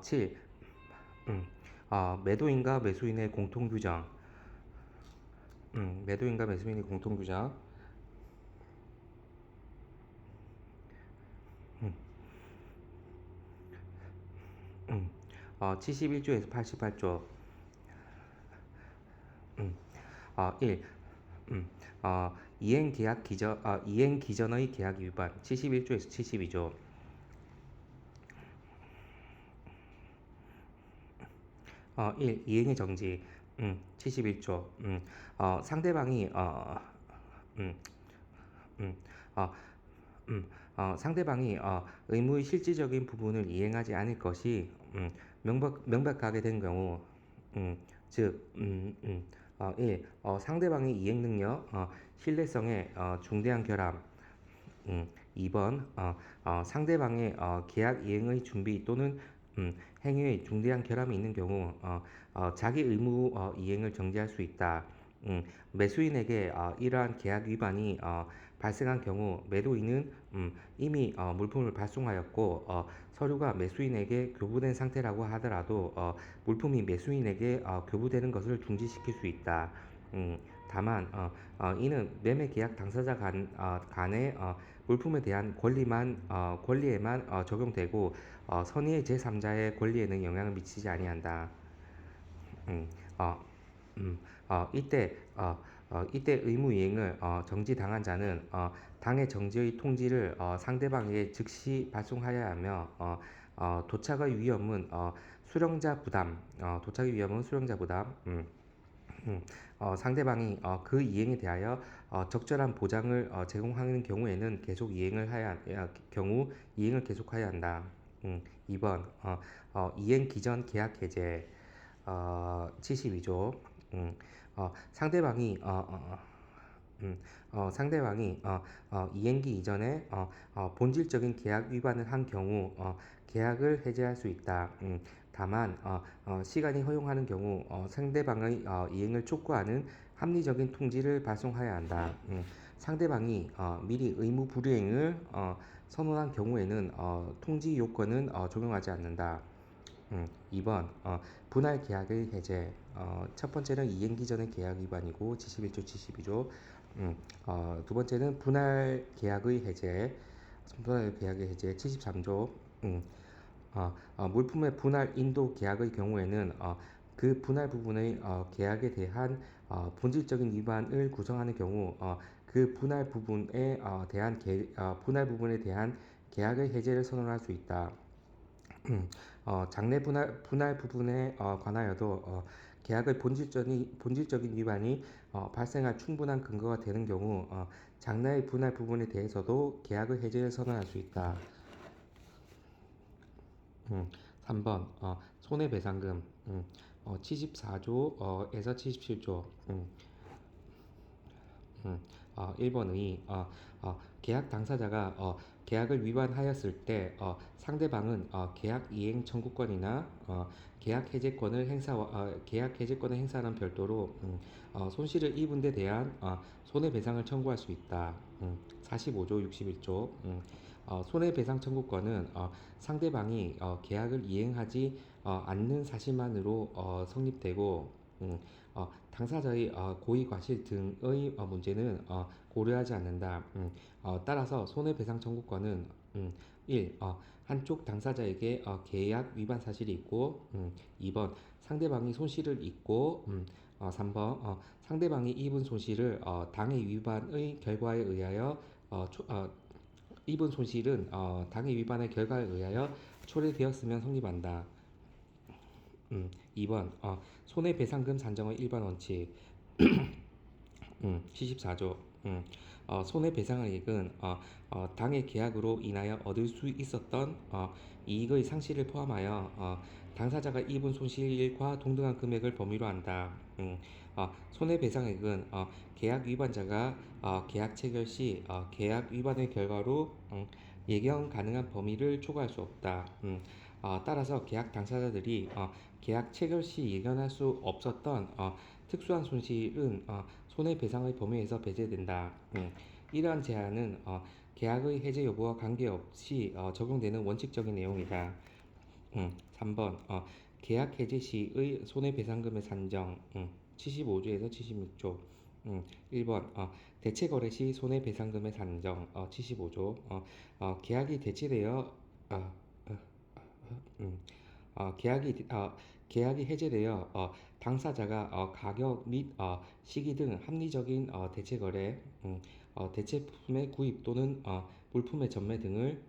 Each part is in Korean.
7. 음, 매도인과 매수인의 공통규정. 매도인과 매수인의 공통규정. 음, 음, 71조에서 88조. 1. 이행 기전의 계약 위반. 71조에서 72조. 1. 이행의 정지. 71조. 상대방이 음, 음, 어, 상대방이 의무의 실질적인 부분을 이행하지 않을 것이 명백하게 된 경우, 음, 즉, 1. 상대방의 이행 능력, 신뢰성에 중대한 결함. 2번 상대방의 계약 이행의 준비 또는 행위에 중대한 결함이 있는 경우 자기 의무 이행을 정지할 수 있다. 매수인에게 이러한 계약 위반이 발생한 경우 매도인은 이미 물품을 발송하였고 서류가 매수인에게 교부된 상태라고 하더라도 물품이 매수인에게 교부되는 것을 중지시킬 수 있다. 다만 이는 매매 계약 당사자 간의 물품에 대한 권리에만 적용되고 선의의 제3자의 권리에는 영향을 미치지 아니한다. 음, 어, 이때 의무 이행을 정지당한 자는 당해 정지의 통지를 상대방에게 즉시 발송하여야 하며 도착의 위험은 도착의 위험은 수령자 부담. 상대방이 그 이행에 대하여 적절한 보장을 제공하는 경우에는 이행을 계속하여야 한다. 2번 이행 기전 계약 해제. 72조. 상대방이 이행기 이전에 본질적인 계약 위반을 한 경우 계약을 해제할 수 있다. 다만 시간이 허용하는 경우 상대방의 이행을 촉구하는 합리적인 통지를 발송해야 한다. 상대방이 미리 의무 불이행을 선언한 경우에는 통지 요건은 적용하지 않는다. 2번 분할 계약의 해제. 첫 번째는 이행기 전의 계약 위반이고 71조 72조. 두 번째는 분할 계약의 해제 73조. 물품의 분할 인도 계약의 경우에는 그 분할 부분의 계약에 대한 본질적인 위반을 구성하는 경우 그 분할 부분에 대한 계약의 해제를 선언할 수 있다. 장래 분할 부분에 관하여도 계약의 본질적인 위반이 발생할 충분한 근거가 되는 경우 장래의 분할 부분에 대해서도 계약의 해제를 선언할 수 있다. 3번 손해배상금. 74조에서 77조. 1번의 계약 당사자가 계약을 위반하였을 때 상대방은 계약 이행 청구권이나 계약 해제권을 행사하는 별도로 손실을 입은 데 대한 손해배상을 청구할 수 있다. 45조 61조. 손해배상 청구권은 상대방이 계약을 이행하지 않는 사실만으로 성립되고 당사자의 고의 과실 등의 문제는 고려하지 않는다. 따라서 손해배상 청구권은 1. 한쪽 당사자에게 계약 위반 사실이 있고 2번 상대방이 손실을 입고 3번 상대방이 입은 손실을 당해 위반의 결과에 의하여 입은 손실은 당해 위반의 결과에 의하여 초래되었으면 성립한다. 2번 손해배상금 산정의 일반 원칙. 74조. 손해배상액은 당해 계약으로 인하여 얻을 수 있었던 이익의 상실을 포함하여 당사자가 입은 손실과 동등한 금액을 범위로 한다. 손해배상액은 계약 위반자가 계약 체결 시 계약 위반의 결과로 예경 가능한 범위를 초과할 수 없다. 따라서 계약 당사자들이 계약 체결 시 예견할 수 없었던 특수한 손실은 손해배상의 범위에서 배제된다. 이러한 제한은 계약의 해제 여부와 관계없이 적용되는 원칙적인 내용이다. 3번 계약 해지 시의 손해배상금의 산정 75조에서 76조. 1번 대체 거래 시 손해배상금의 산정 75조. 계약이 대체되어 어, 음, 어, 계약이 어, 계약이 해제되어 당사자가 가격 및 시기 등 합리적인 대체 거래, 대체품의 구입 또는 물품의 전매 등을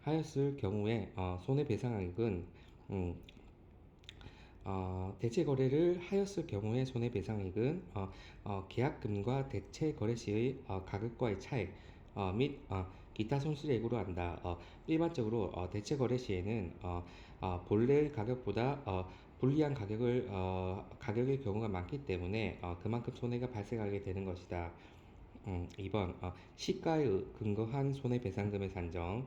하였을 경우에 손해배상액은 음, 대체 거래를 하였을 경우에 손해배상액은 계약금과 대체 거래 시의 가격과의 차액 및 기타 손실액으로 한다. 일반적으로 대체 거래 시에는 본래 가격보다 불리한 가격의 경우가 많기 때문에 그만큼 손해가 발생하게 되는 것이다. 2번 시가에 근거한 손해배상금의 산정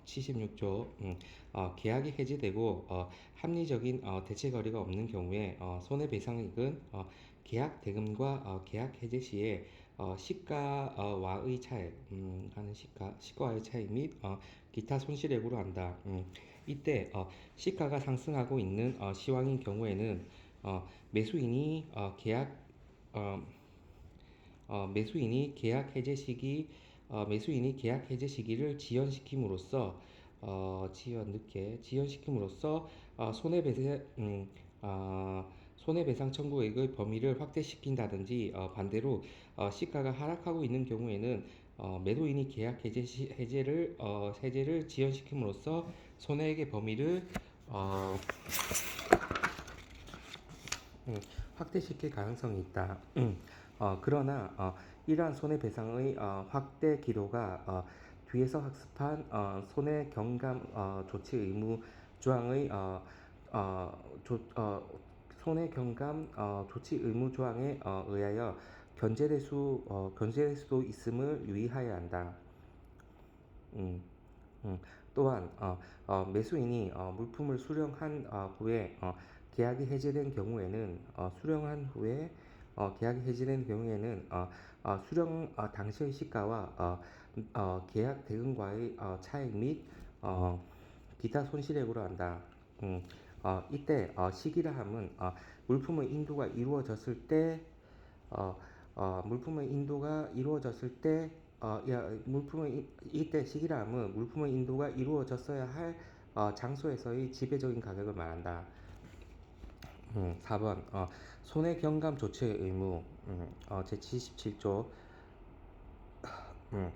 76조. 계약이 해지되고 합리적인 대체 거래가 없는 경우에 손해배상액은 계약 대금과 계약 해제 시에 시가와의 차액 하는 시가와의 차익 및 기타 손실액으로 한다. 이때 시가가 상승하고 있는 시황인 경우에는 매수인이 어, 매수인이 계약 해제 시기를 지연시킴으로써 손해배상 손해배상 청구액의 범위를 확대시킨다든지 반대로 시가가 하락하고 있는 경우에는 매도인이 계약 해제를 지연시킴으로써 손해액의 범위를 어, 확대시킬 가능성이 있다. 그러나 이러한 손해배상의 확대 기로가 뒤에서 학습한 손해경감 조치 의무 조항의 손해경감 조치 의무 조항에 의하여 견제될 수도 있음을 유의하여야 한다. 음, 또한 매수인이 물품을 수령한 후에 계약이 해지된 경우에는 수령 당시의 시가와 계약 대금과의 차액 및 어, 기타 손실액으로 한다. 이때 시기라 함은 물품의 인도가 이루어졌을 때 어, 물품의 인도가 이루어졌을 때 이때 시기라함은 물품의 인도가 이루어졌어야 할 장소에서의 지배적인 가격을 말한다. 4번 손해경감 조치의 의무 제77조. 음,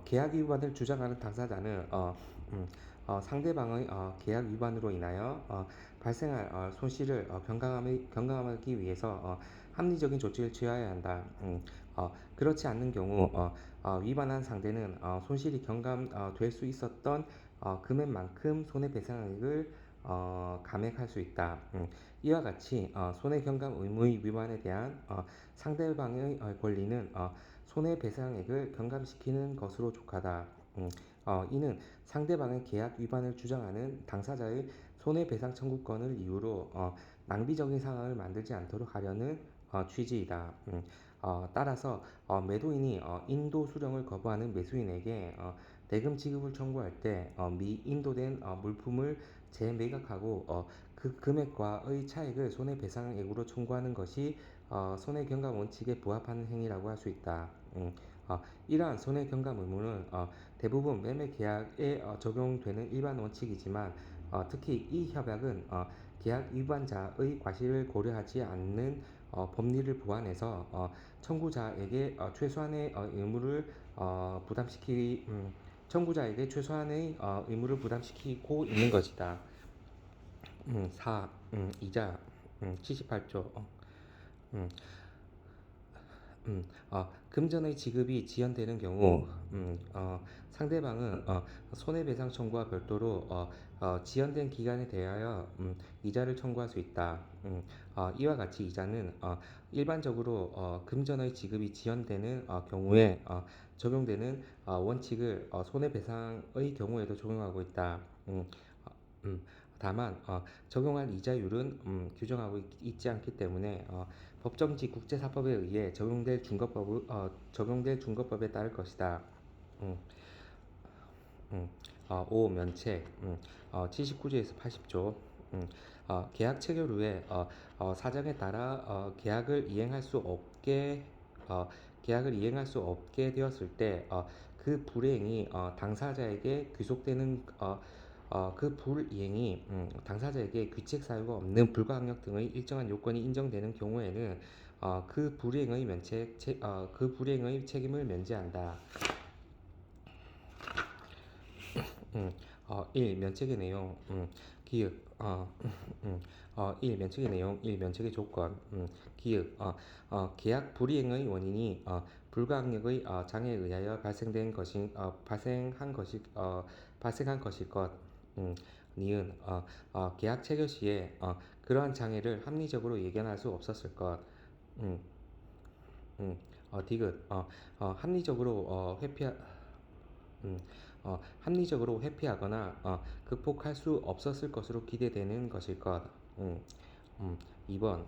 계약 위반을 주장하는 당사자는 상대방의 계약 위반으로 인하여 발생할 손실을 경감하기 위해서 합리적인 조치를 취하여야 한다. 그렇지 않는 경우 위반한 상대는 손실이 경감될 수 있었던 금액만큼 손해배상액을 감액할 수 있다. 이와 같이 손해경감 의무의 위반에 대한 상대방의 권리는 손해배상액을 경감시키는 것으로 족하다. 이는 상대방의 계약 위반을 주장하는 당사자의 손해배상 청구권을 이유로 낭비적인 상황을 만들지 않도록 하려는 취지이다. 따라서 매도인이 인도 수령을 거부하는 매수인에게 대금 지급을 청구할 때 미인도된 물품을 재매각하고 그 금액과의 차액을 손해배상액으로 청구하는 것이 손해경감 원칙에 부합하는 행위라고 할 수 있다. 이러한 손해경감 의무는 대부분 매매 계약에 적용되는 일반 원칙이지만 특히 이 협약은 계약 위반자의 과실을 고려하지 않는 법리를 보완해서 청구자에게 최소한의 의무를 부담시키 청구자에게 최소한의 의무를 부담시키고 있는 것이다. 4. 이자 78조. 음, 금전의 지급이 지연되는 경우 상대방은 손해배상 청구와 별도로 지연된 기간에 대하여 이자를 청구할 수 있다. 이와 같이 이자는 일반적으로 금전의 지급이 지연되는 경우에 적용되는 원칙을 손해배상의 경우에도 적용하고 있다. 음, 다만 적용할 이자율은 규정하고 있지 않기 때문에 법정지 국제사법에 의해 적용될 준거법에 따를 것이다. 음, 음. 5. 면책 79조에서 80조 계약 체결 후에 사정에 따라 계약을 이행할 수 없게 되었을 때 그 불이행이 당사자에게 귀속되는 그 불이행이 당사자에게 귀책 사유가 없는 불가항력 등의 일정한 요건이 인정되는 경우에는 그 불이행의 책임을 면제한다. 1. 면책의 내용 기획 1. 면책의 내용 1. 면책의 조건 기획 계약 불이행의 원인이 불가항력의 장애에 의하여 발생한 것일 것 니은 계약 체결 시에 그러한 장애를 합리적으로 예견할 수 없었을 것 음, 디귿 합리적으로 음, 회피하거나 극복할 수 없었을 것으로 기대되는 것일 것. 2번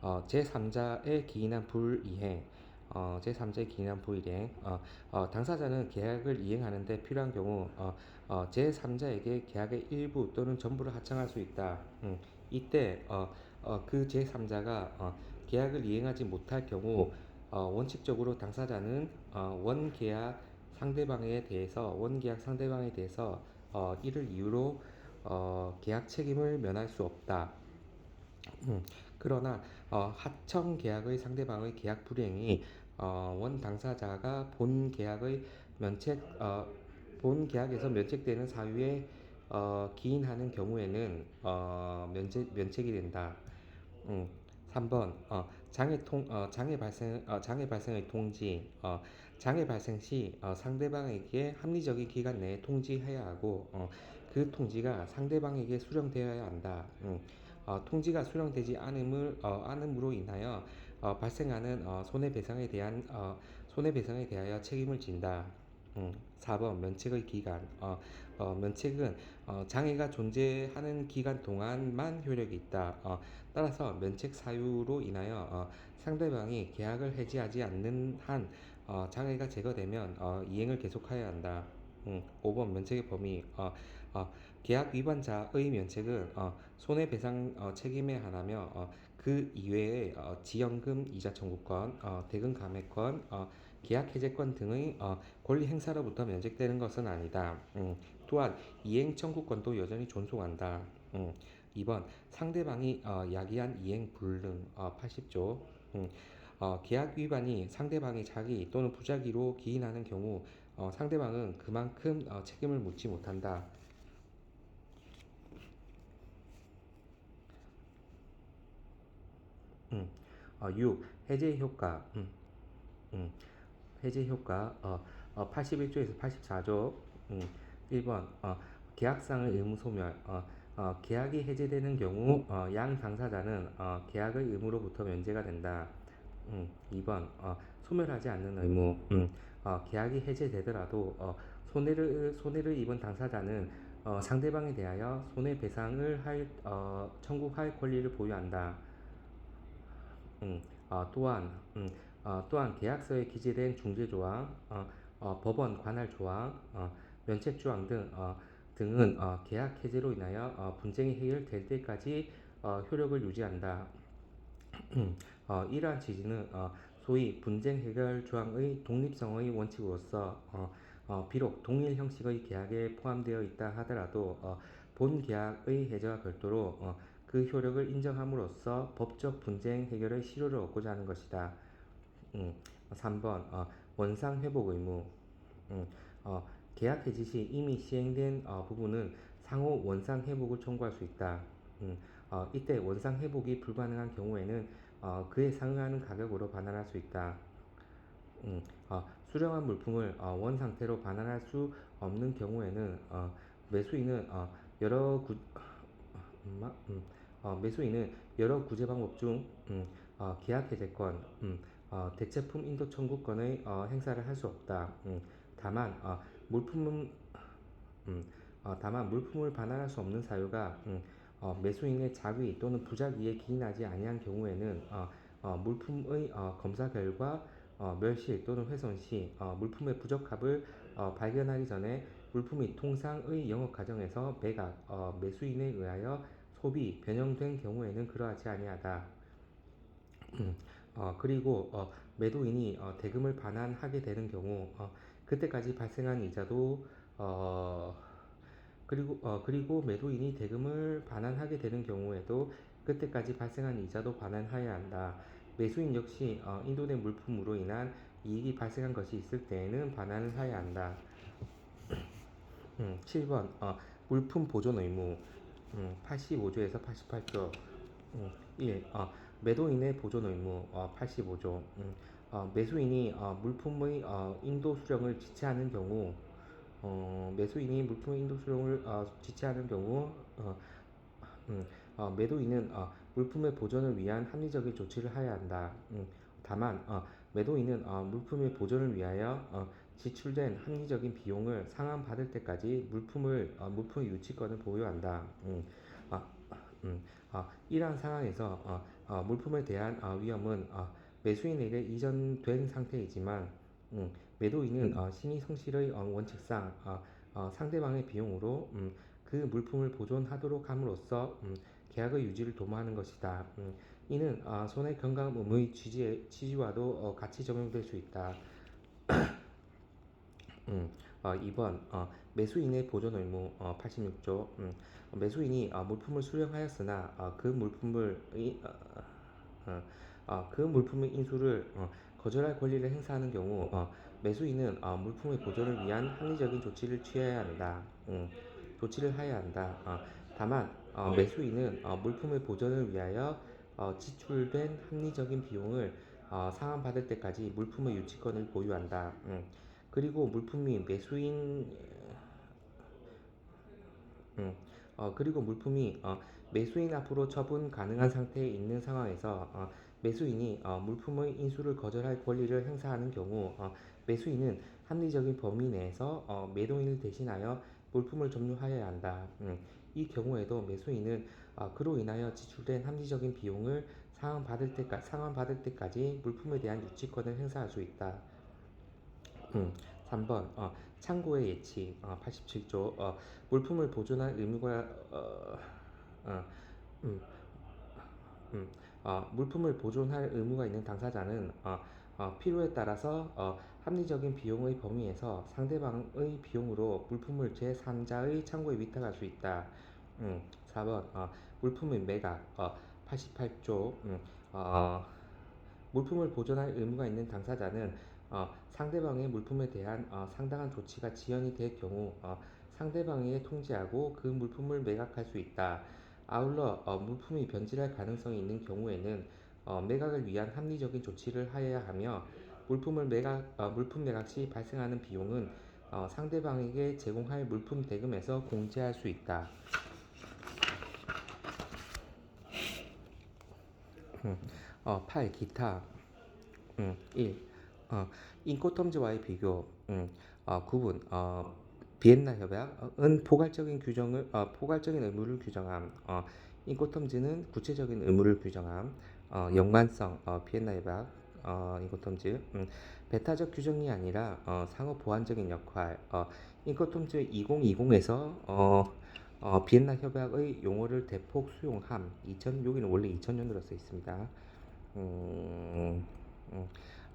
제3자의 기인한 불이행 당사자는 계약을 이행하는 데 필요한 경우 제3자에게 계약의 일부 또는 전부를 하청할 수 있다. 이때 그 제3자가 계약을 이행하지 못할 경우 원칙적으로 당사자는 원계약 상대방에 대해서 이를 이유로 계약 책임을 면할 수 없다. 그러나 하청 계약의 상대방의 계약 불이행이 원 당사자가 본 계약에서 면책되는 사유에 기인하는 경우에는 면책이 된다. 3번 장애 발생의 통지 장애 발생 시 상대방에게 합리적인 기간 내에 통지해야 하고 그 통지가 상대방에게 수령되어야 한다. 통지가 수령되지 않음으로 인하여 발생하는 손해배상에 대하여 책임을 진다. 4번 면책의 기간 면책은 장애가 존재하는 기간 동안만 효력이 있다. 따라서 면책 사유로 인하여 상대방이 계약을 해지하지 않는 한 장애가 제거되면 이행을 계속해야 한다. 5번 면책의 범위 계약 위반자의 면책은 손해배상 책임에 한하며 그 이외에 지연금 이자 청구권, 대금 감액권, 계약 해제권 등의 권리 행사로부터 면책되는 것은 아니다. 또한 이행 청구권도 여전히 존속한다. 2번 상대방이 야기한 이행 불능 80조 계약 위반이 상대방이 자기 또는 부자기로 기인하는 경우 상대방은 그만큼 책임을 묻지 못한다. 6. 해제 효과 해제 효과 81조에서 84조 1번 계약상의 의무 소멸 계약이 해제되는 경우 양 당사자는 계약의 의무로부터 면제가 된다. 2번 소멸하지 않는 의무 계약이 해제되더라도 손해를 입은 당사자는 상대방에 대하여 청구할 권리를 보유한다. 또한 계약서에 기재된 중재조항, 법원 관할 조항, 면책조항 등은 계약 해제로 인하여 분쟁이 해결될 때까지 효력을 유지한다. 이러한 취지는 소위 분쟁 해결 조항의 독립성의 원칙으로서 비록 동일 형식의 계약에 포함되어 있다 하더라도 본 계약의 해제와 별도로 그 효력을 인정함으로써 법적 분쟁 해결의 실효를 얻고자 하는 것이다. 3번 원상 회복 의무 계약 해지 시 이미 시행된 부분은 상호 원상 회복을 청구할 수 있다. 이때 원상 회복이 불가능한 경우에는 그에 상응하는 가격으로 반환할 수 있다. 수령한 물품을 원 상태로 반환할 수 없는 경우에는 매수인은 여러 구, 매수인은 여러 구제 방법 중 계약 해제권, 대체품 인도 청구권의 행사를 할 수 없다. 다만 물품은 다만 물품을 반환할 수 없는 사유가 매수인의 자기 또는 부자기에 기인하지 아니한 경우에는 물품의 검사 결과 멸실 또는 훼손 시 물품의 부적합을 발견하기 전에 물품이 통상의 영업 과정에서 매각, 매수인에 의하여 소비, 변형된 경우에는 그러하지 아니하다. 그리고 매도인이 대금을 반환하게 되는 경우 그때까지 발생한 이자도 어, 그리고 매도인이 대금을 반환하게 되는 경우에도 그때까지 발생한 이자도 반환하여야 한다. 매수인 역시 인도된 물품으로 인한 이익이 발생한 것이 있을 때에는 반환을 하여야 한다. 7번 물품 보존 의무 85조에서 88조 1. 매도인의 보존 의무 85조 매수인이 물품의 인도 수령을 지체하는 경우 매수인이 물품의 인도 수령을 지체하는 경우 매도인은 물품의 보존을 위한 합리적인 조치를 하여야 한다. 다만 매도인은 물품의 보존을 위하여 지출된 합리적인 비용을 상환받을 때까지 물품의 유치권을 보유한다. 어, 이러한 상황에서 물품에 대한 위험은 매수인에게 이전된 상태이지만 매도인은 신의 성실의 원칙상 상대방의 비용으로 그 물품을 보존하도록 함으로써 계약의 유지를 도모하는 것이다. 이는 손해 경감 의무의 취지와도 같이 적용될 수 있다. 2번 매수인의 보존 의무 86조 매수인이 물품을 수령하였으나 그 물품의 인수를 거절할 권리를 행사하는 경우 매수인은 물품의 보존을 위한 합리적인 조치를 취해야 한다. 조치를 하여야 한다. 다만 매수인은 물품의 보존을 위하여 지출된 합리적인 비용을 상환받을 때까지 물품의 유치권을 보유한다. 그리고 물품이 매수인 앞으로 처분 가능한 상태에 있는 상황에서 매수인이 물품의 인수를 거절할 권리를 행사하는 경우 매수인은 합리적인 범위 내에서 매도인을 대신하여 물품을 점유하여야 한다. 이 경우에도 매수인은 그로 인하여 지출된 합리적인 비용을 상환받을 때까지 물품에 대한 유치권을 행사할 수 있다. 3번 창고의 예치 87조 물품을 보존할 의무가 어, 음, 물품을 보존할 의무가 있는 당사자는 필요에 따라서 합리적인 비용의 범위에서 상대방의 비용으로 물품을 제3자의 창고에 위탁할 수 있다. 4번 물품의 매각 88조 물품을 보존할 의무가 있는 당사자는 상대방의 물품에 대한 상당한 조치가 지연이 될 경우 상대방에게 통지하고 그 물품을 매각할 수 있다. 아울러 물품이 변질할 가능성이 있는 경우에는 매각을 위한 합리적인 조치를 하여야 하며 물품 매각 시 발생하는 비용은 상대방에게 제공할 물품 대금에서 공제할 수 있다. 8. 기타 1. 인코텀즈와의 비교 구분 비엔나 협약은 포괄적인 의무를 규정함 인코텀즈는 구체적인 의무를 규정함 연관성 비엔나 협약 인코텀즈 배타적 규정이 아니라 상호 보완적인 역할 인코텀즈 2020에서 비엔나 협약의 용어를 대폭 수용함 여기는 원래 2000년으로 써 있습니다. 음, 음,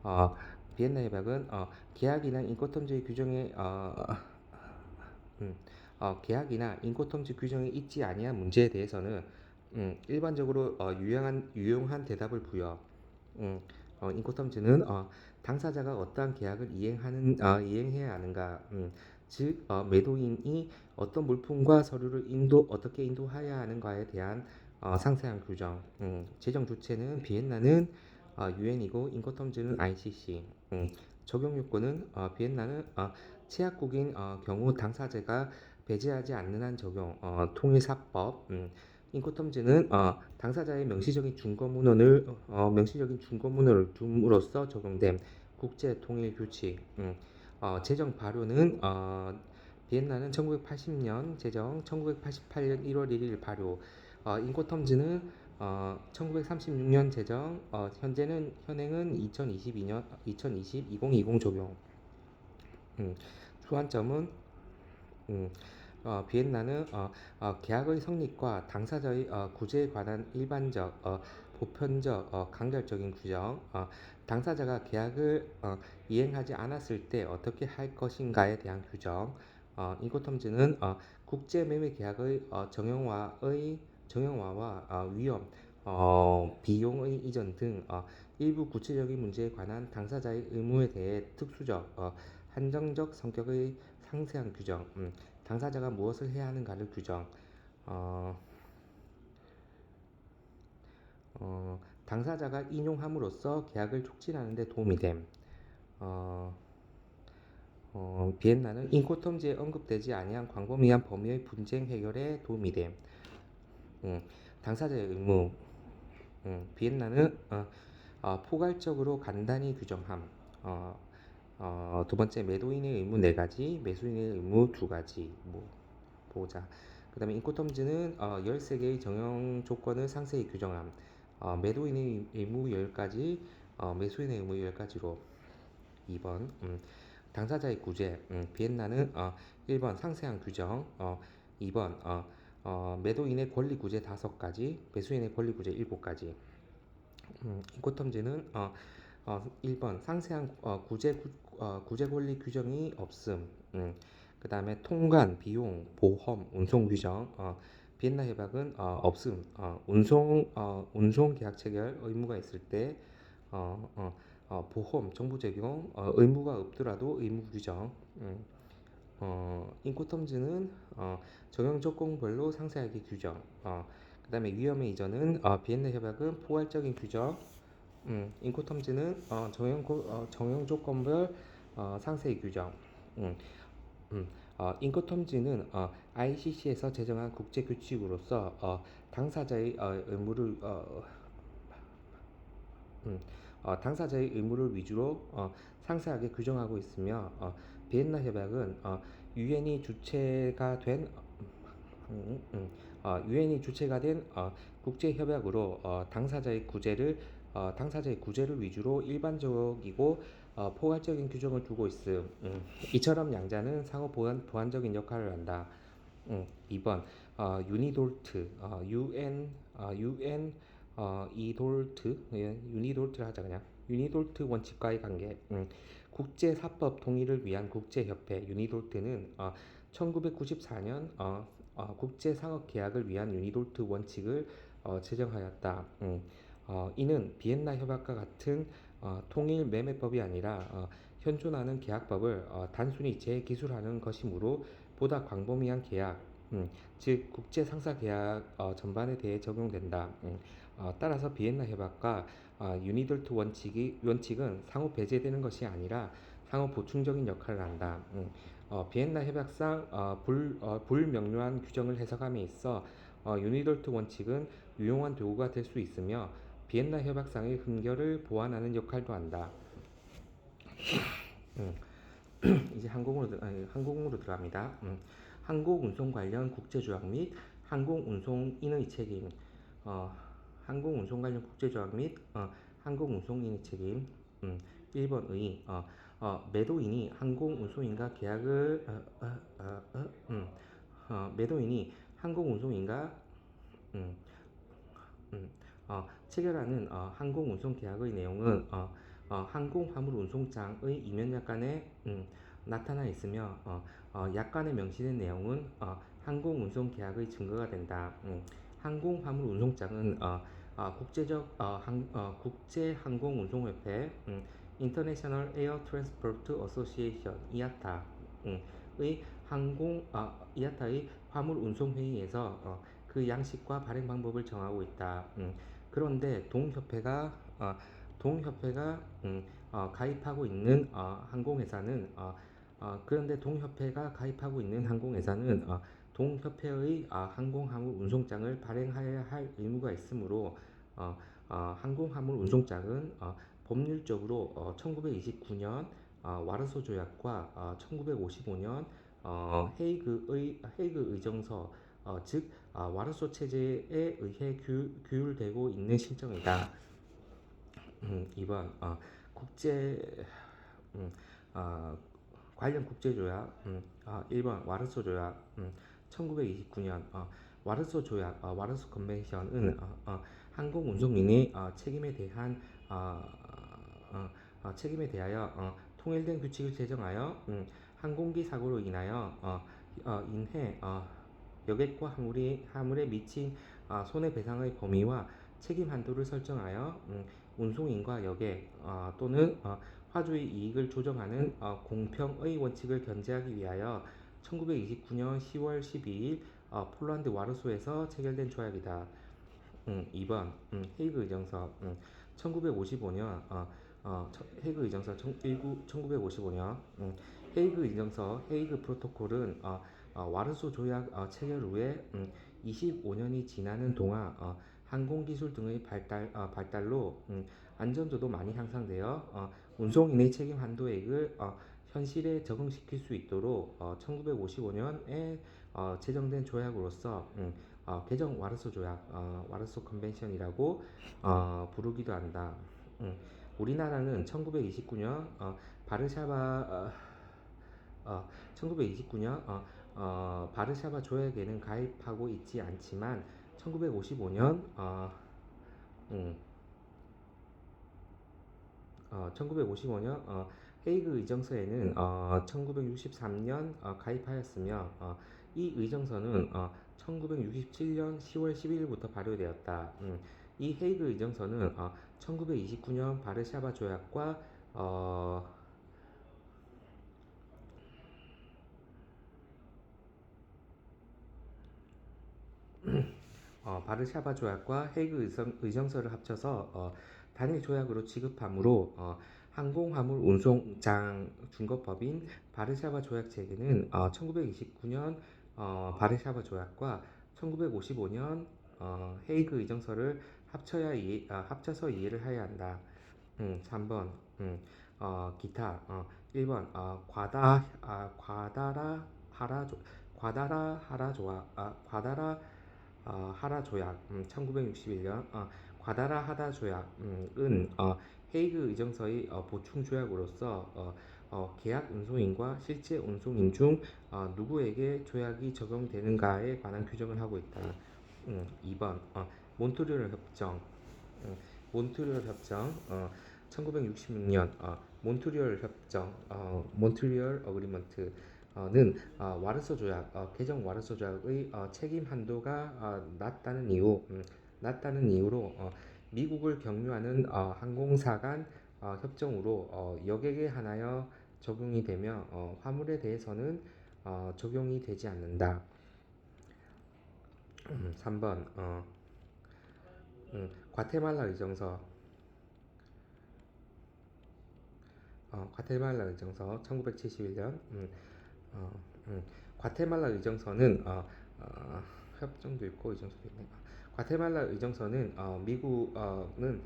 어, 비엔나 협약은 계약이나 인코텀즈의 규정에 계약이나 인코텀즈 규정에 있지 아니한 문제에 대해서는 일반적으로 유용한 대답을 부여. 인코텀즈는 당사자가 어떠한 계약을 이행해야 하는가, 즉 매도인이 어떤 물품과 서류를 어떻게 인도하여야 하는가에 대한 상세한 규정. 제정 주체는 비엔나는 유엔이고 인코텀즈는 ICC. 적용 요건은 비엔나는 취약국인 경우 당사자가 배제하지 않는 한 적용. 통일사법. 인코텀즈는 당사자의 명시적인 증거문헌을 둠으로써 적용된 국제 통일 규칙. 제정 발효는 비엔나는 1980년 제정, 1988년 1월 1일 발효. 인코텀즈는 1936년 제정, 현행은 2020 적용. 주안점은 음, 비엔나는 계약의 성립과 당사자의 구제에 관한 일반적, 보편적, 간결적인 규정, 당사자가 계약을 이행하지 않았을 때 어떻게 할 것인가에 대한 규정, 인코텀즈는 국제매매계약의 정형화와 위험, 비용의 이전 등 일부 구체적인 문제에 관한 당사자의 의무에 대해 특수적, 한정적 성격의 상세한 규정, 당사자가 무엇을 해야 하는가를 규정, 어, 당사자가 인용함으로써 계약을 촉진하는 데 도움이 됨. 어, 비엔나는 인코텀즈에 언급되지 아니한 광범위한 범위의 분쟁 해결에 도움이 됨. 음, 당사자의 의무. 비엔나는 포괄적으로 간단히 규정함. 어, 두 번째 매도인의 의무 4가지, 매수인의 의무 2가지. 뭐 보자. 그다음에 인코텀즈는 13개의 정형 조건을 상세히 규정함. 매도인의 의무 10가지, 매수인의 의무 10가지로. 2번 당사자의 구제. 비엔나는 1번 상세한 규정, 2번 매도인의 권리 구제 5가지, 매수인의 권리 구제 7가지. 인코텀즈는 1번 상세한 구제 권리 규정이 없음. 그 다음에 통관, 비용, 보험, 운송 규정. 비엔나 협약은 없음. 운송 계약 체결 의무가 있을 때 보험, 정보 제공 의무가 없더라도 의무 규정. 인코텀즈는 적용 조건별로 상세하게 규정. 그 다음에 위험의 이전은 비엔나 협약은 포괄적인 규정. 인코텀즈는 정형 조건별 상세히 규정. 음, 인코텀즈는 ICC에서 제정한 국제 규칙으로서 당사자의 의무를 당사자의 의무를 위주로 상세하게 규정하고 있으며 비엔나 협약은 유엔이 주체가 된 유엔이 주체가 된 국제 협약으로 당사자의 구제를 위주로 일반적이고 포괄적인 규정을 두고 있음. 이처럼 양자는 상호 보완적인 역할을 한다. 2번 유니돌트 UN 이돌트 유니돌트 하자 그냥 유니돌트 원칙과의 관계. 국제사법 통일을 위한 국제협회 유니돌트는 1994년 국제상업계약을 위한 유니돌트 원칙을 제정하였다. 이는 비엔나 협약과 같은 통일 매매법이 아니라 현존하는 계약법을 단순히 재기술하는 것이므로 보다 광범위한 계약, 즉 국제 상사 계약 전반에 대해 적용된다. 따라서 비엔나 협약과 유니돌트 원칙은 상호 배제되는 것이 아니라 상호 보충적인 역할을 한다. 비엔나 협약상 불명료한 규정을 해석함에 있어 유니돌트 원칙은 유용한 도구가 될 수 있으며 비엔나 협약상의 흠결을 보완하는 역할도 한다. 이제 항공으로 들어갑니다. 항공운송 관련 국제조약 및 항공운송인의 책임. 항공운송 관련 국제조약 및 항공운송인의 책임. 1번 의 매도인이 항공운송인과 계약을 매도인이 항공운송인과 음, 체결하는 항공운송 계약의 내용은 항공화물운송장의 이면약관에 나타나 있으며 약관에 명시된 내용은 항공운송 계약의 증거가 된다. 항공화물운송장은 국제항공운송협회 International Air Transport Association 이아타의 화물운송회의에서 그 양식과 발행 방법을 정하고 있다. 그런데 가입하고 있는 항공회사는 동협회의 항공화물 운송장을 발행하여야 할 의무가 있으므로 항공화물 운송장은 법률적으로 1929년 와르소 조약과 1955년 헤이그 의정서 즉 와르소 체제에 의해 규율되고 있는 실정이다. 2번 국제 음, 어, 관련 국제조약 1번 와르소 조약 1929년 와르소 조약 와르소 컨벤션은 항공운송인의 어, 책임에 대하여 통일된 규칙을 제정하여 항공기 사고로 인하여 인해 여객과 화물에 미친 손해배상의 범위와 책임 한도를 설정하여 운송인과 여객 또는 화주의 이익을 조정하는 공평의 원칙을 견제하기 위하여 1929년 10월 12일 폴란드 와르소에서 체결된 조약이다. 2번 헤이그 의정서 1955년 헤이그 의정서 1955년 헤이그 의정서 헤이그 프로토콜은 와르소 조약 체결 후에 25년이 지나는 동안 항공기술 등의 발달로 안전도도 많이 향상되어 운송인의 책임 한도액을 현실에 적응시킬 수 있도록 1955년에 제정된 조약으로서 개정 와르소 조약, 와르소 컨벤션이라고 부르기도 한다. 우리나라는 1929년 바르샤바 1929년 바르샤바 조약에는 가입하고 있지 않지만 1955년 1955년 헤이그 의정서에는 1963년 가입하였으며 이 의정서는 1967년 10월 11일부터 발효되었다. 이 헤이그 의정서는 1929년 바르샤바 조약과 바르샤바 조약과 헤이그 의정서를 합쳐서 단일 조약으로 취급하므로 항공화물 운송장 중거법인 바르샤바 조약 체계는 1929년 바르샤바 조약과 1955년 헤이그 의정서를 합쳐서 이해를 해야 한다. 3번 기타 1번 과다라 하라 조약 1961년 과다라 하다 조약은 헤이그 의정서의 보충 조약으로서 계약 운송인과 실제 운송인 중 누구에게 조약이 적용되는가에 관한 규정을 하고 있다. 2번 몬트리올 협정 몬트리올 협정 1966년 몬트리올 협정 몬트리올 어그리먼트 는 와르소 조약, 개정 와르소 조약의 책임 한도가 낮다는 이유로 미국을 경유하는 항공사 간 협정으로 여객에 한하여 적용이 되며 화물에 대해서는 적용이 되지 않는다. 3번 과테말라 의정서 과테말라 의정서 1971년 과테말라 의정서는 협정도 있고 의정서도 있네. 과테말라 의정서는 미국은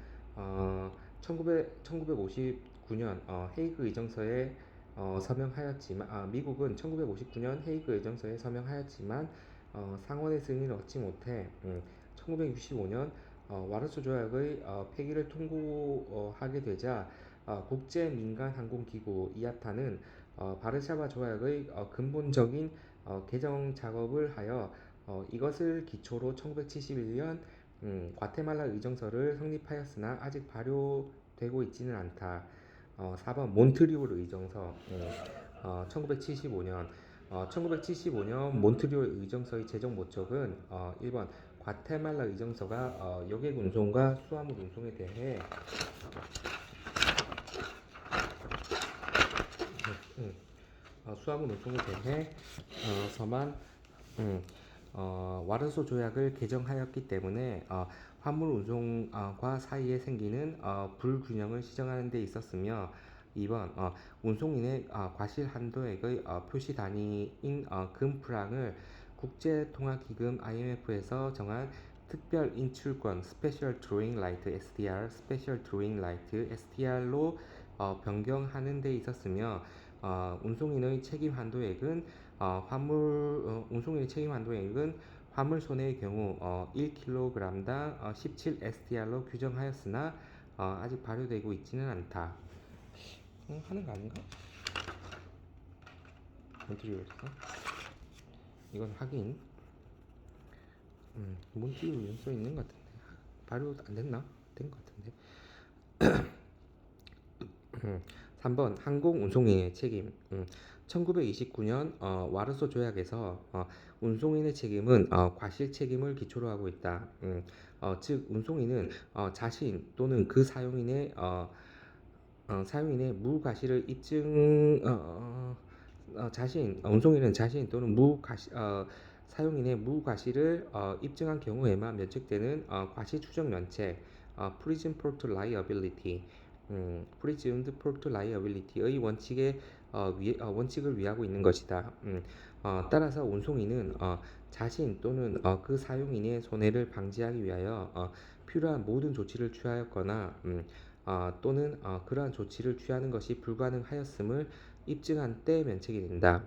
1959년 헤이그 의정서에 서명하였지만 미국은 1959년 헤이그 의정서에 서명하였지만 상원의 승인을 얻지 못해 1965년 와르소 조약의 폐기를 통보하게 되자 국제민간항공기구 이아타는 바르샤바 조약의 근본적인 개정 작업을 하여 이것을 기초로 1971년 과테말라 의정서를 성립하였으나 아직 발효되고 있지는 않다. 4번 몬트리올 의정서 1975년 1975년 몬트리올 의정서의 제정 목적은 1번 과테말라 의정서가 여객 운송과 수화물 운송에 대해 수화물 운송에 대해서만 와르소 조약을 개정하였기 때문에 화물 운송과 사이에 생기는 불균형을 시정하는 데 있었으며 2번 운송인의 과실 한도액의 표시 단위인 금프랑을 국제통화기금 IMF에서 정한 특별 인출권 Special Drawing Right SDR, Special Drawing Right SDR로 변경하는 데 있었으며 운송인의 책임 한도액은 화물 손해의 경우 1kg당 17 SDR로 규정하였으나 아직 발효되고 있지는 않다. 하는 거 아닌가? 엔트리 어딨어? 이건 확인. 기본 띄우 써 있는 것 같은데 발효 안 됐나? 된 것 같은데. 3번 항공운송인의 책임. 1929년 와르소 조약에서 운송인의 책임은 과실 책임을 기초로 하고 있다. 즉 운송인은 자신 또는 그 사용인의 무과실을 입증 자신 운송인은 자신 또는 사용인의 무과실을 입증한 경우에만 면책되는 과실 추정 면책 Presumed Port Liability Presumed Port Liability의 원칙을 위하고 있는 것이다. 따라서 운송인은 자신 또는 그 사용인의 손해를 방지하기 위하여 필요한 모든 조치를 취하였거나 또는 그러한 조치를 취하는 것이 불가능하였음을 입증한 때 면책이 된다.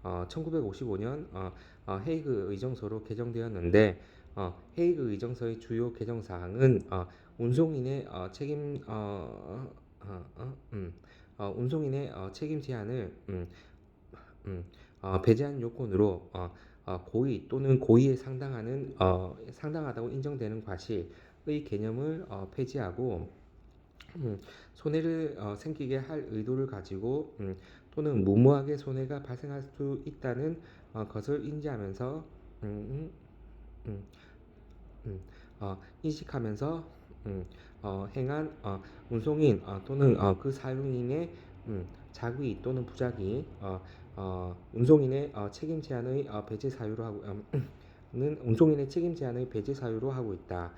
1955년 헤이그 의정서로 개정되었는데 헤이그 의정서의 주요 개정 사항은 운송인의 책임 제한을 배제한 요건으로 고의 또는 고의에 상당하다고 인정되는 과실의 개념을 폐지하고 손해를 생기게 할 의도를 가지고 또는 무모하게 손해가 발생할 수 있다는 것을 인지하면서 음, 인식하면서 행한 운송인 또는 그 사용인의 자기 또는 부작위 운송인의 책임 제한의 배제 사유로 하고 는 운송인의 책임 제한의 배제 사유로 하고 있다.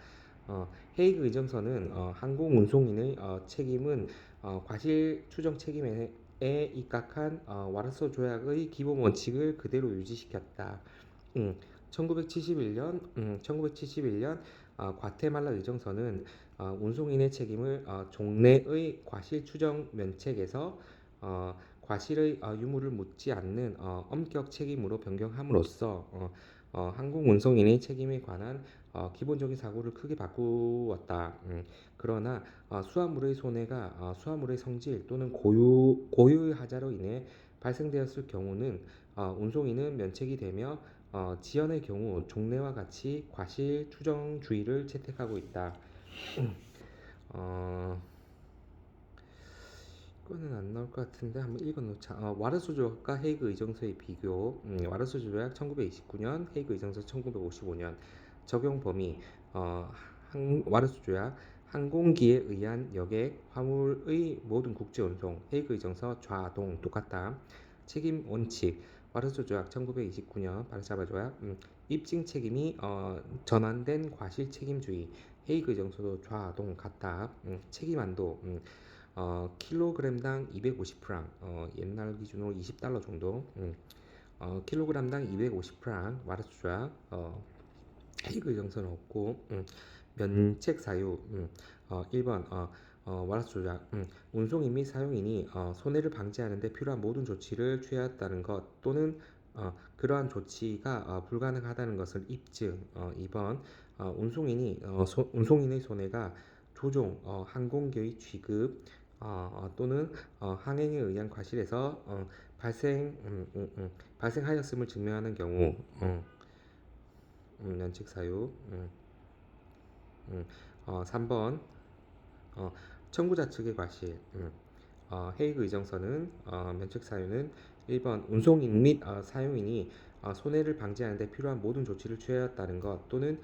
헤이그 의정서는 항공운송인의 책임은 과실 추정 책임에 입각한 와르소 조약의 기본 원칙을 그대로 유지시켰다. 1971년 과테말라 의정서는 운송인의 책임을 종래의 과실 추정 면책에서 과실의 유무를 묻지 않는 엄격 책임으로 변경함으로써 항공운송인의 책임에 관한 기본적인 사고를 크게 바꾸었다. 그러나 수화물의 손해가 수화물의 성질 또는 고유의 하자로 인해 발생되었을 경우는 운송인은 면책이 되며 지연의 경우 종래와 같이 과실 추정주의를 채택하고 있다. 어, 이거는 안 나올 것 같은데 한번 읽어놓자. 와르소 조약과 헤이그 의정서의 비교. 와르소 조약 1929년, 헤이그 의정서 1955년. 적용 범위. 와르소 조약 항공기에 의한 여객, 화물의 모든 국제 운송. 헤이그 의정서 좌동 똑같다. 책임 원칙. 와르소 조약 1929년 바르샤바 조약 입증 책임이 전환된 과실 책임주의. 헤이그 의정서도 좌동 같다. 책임 한도. 킬로그램당 250프랑 옛날 기준으로 20달러 정도 킬로그램당 250프랑 와르수자 헤이그 정선 없고 면책 사유 1번 와르수자 운송인 및 사용인이 손해를 방지하는 데 필요한 모든 조치를 취하였다는 것 또는 그러한 조치가 불가능하다는 것을 입증 2번 운송인의 손해가 조종 항공기의 취급 또는 항행에 의한 과실에서 발생하였음을 증명하는 경우 면책 사유 3번 청구자 측의 과실 헤이그 의정서는 면책 사유는 1번 운송인 및 사용인이 손해를 방지하는 데 필요한 모든 조치를 취하였다는 것 또는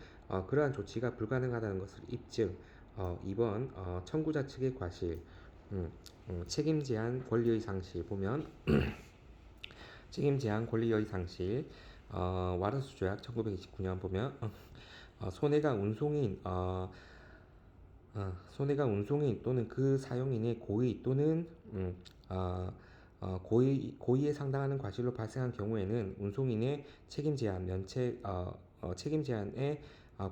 그러한 조치가 불가능하다는 것을 입증 2번 청구자 측의 과실 책임 제한 권리의 상실 보면 책임 제한 권리의 상실 와르수 조약 1929년 보면 손해가 운송인 또는 그 사용인의 고의 또는 고의에 상당하는 과실로 발생한 경우에는 운송인의 책임 제한에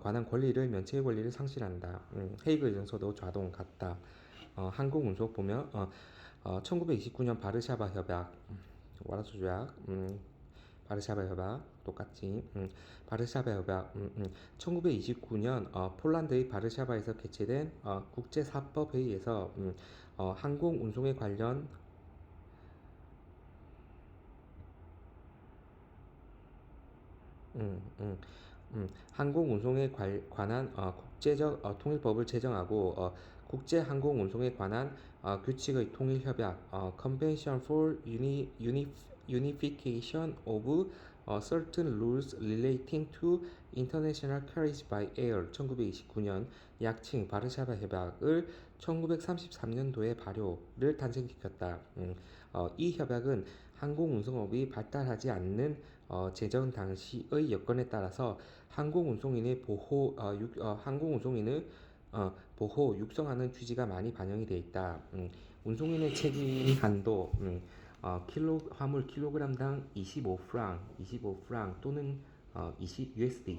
관한 권리를 면책의 권리를 상실한다. 헤이그 의정서도 좌동 같다. 항공운송 보면 1929년 바르샤바 협약 와르소 조약 바르샤바 협약 똑같지. 바르샤바 협약 1929년 폴란드의 바르샤바에서 개최된 국제사법 회의에서 항공 운송에 관련 음, 음, 항공운송에 관한 국제적 통일법을 제정하고 국제항공운송에 관한 규칙의 통일협약 Convention for Unification of Certain Rules Relating to International Carriage by Air 1929년 약칭 바르샤바 협약을 1933년도에 발효를 탄생시켰다. 이 협약은 항공운송업이 발달하지 않는 제정 당시의 여건에 따라서 항공운송인을 보호, 육성하는 취지가 많이 반영이 돼 있다. 운송인의 책임 한도, 화물 킬로그램당 25프랑 또는 USD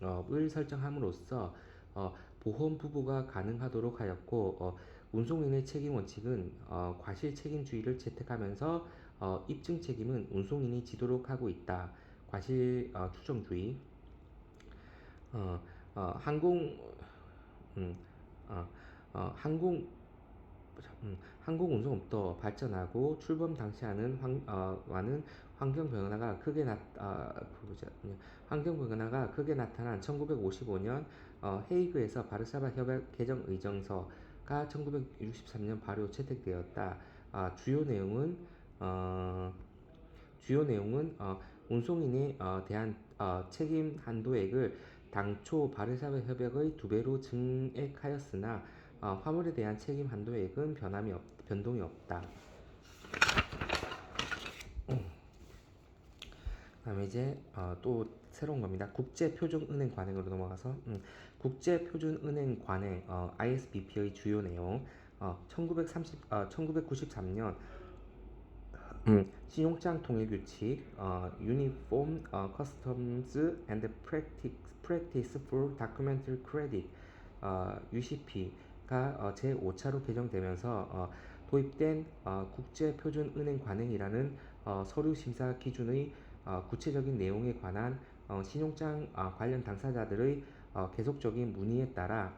20을 설정함으로써 보험 부부가 가능하도록 하였고, 운송인의 책임 원칙은 과실 책임주의를 채택하면서 입증 책임은 운송인이 지도록 하고 있다. 과실 추정주의. 어, 어, 항공 음, 어, 항공 항공운송업도 발전하고 출범 당시와는 환경 변화가 크게 나타난 1955년 헤이그에서 바르샤바 협약 개정 의정서가 1963년 발효 채택되었다. 어, 주요 내용은 운송인에 대한 책임 한도액을 당초 바르샤바 협약의 2배로 증액하였으나 화물에 대한 책임 한도액은 변동이 없다. 그다음에 이제 또 새로운 겁니다. 국제표준은행 관행으로 넘어가서 국제표준은행 관행 ISBP의 주요 내용 1993년 신용장 통일 규칙, Uniform Customs and Practice for Documentary Credit, UCP가 제5차로 개정되면서 도입된 국제표준은행 관행이라는 서류 심사 기준의 구체적인 내용에 관한 신용장 관련 당사자들의 계속적인 문의에 따라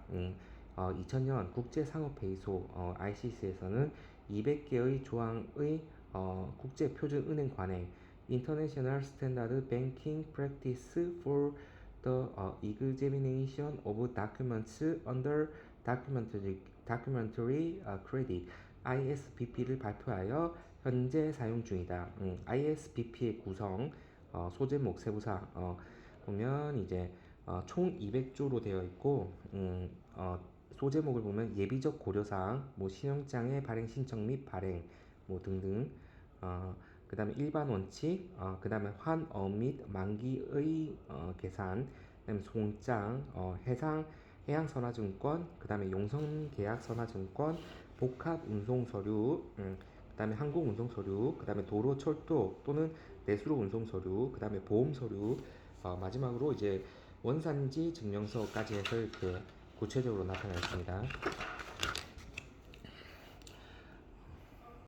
2000년 국제상업회의소 ICC에서는 200개의 조항의 국제표준은행 관행 International Standard Banking Practice for the Examination of Documents under Documentary Credit ISBP를 발표하여 현재 사용 중이다. ISBP의 구성, 소제목 세부사항 보면 이제 총 200조로 되어 있고 소제목을 보면 예비적 고려사항, 뭐 신용장의 발행 신청 및 발행 뭐 등등 그 다음에 일반 원칙, 그 다음에 환어 및 만기의 계산, 그 다음에 송장, 해양선화증권, 그 다음에 용성계약선화증권, 복합운송서류, 그 다음에 항공운송서류, 그 다음에 도로철도 또는 내수로운송서류, 그 다음에 보험서류, 마지막으로 이제 원산지 증명서까지 해서 이렇게 구체적으로 나타나 있습니다.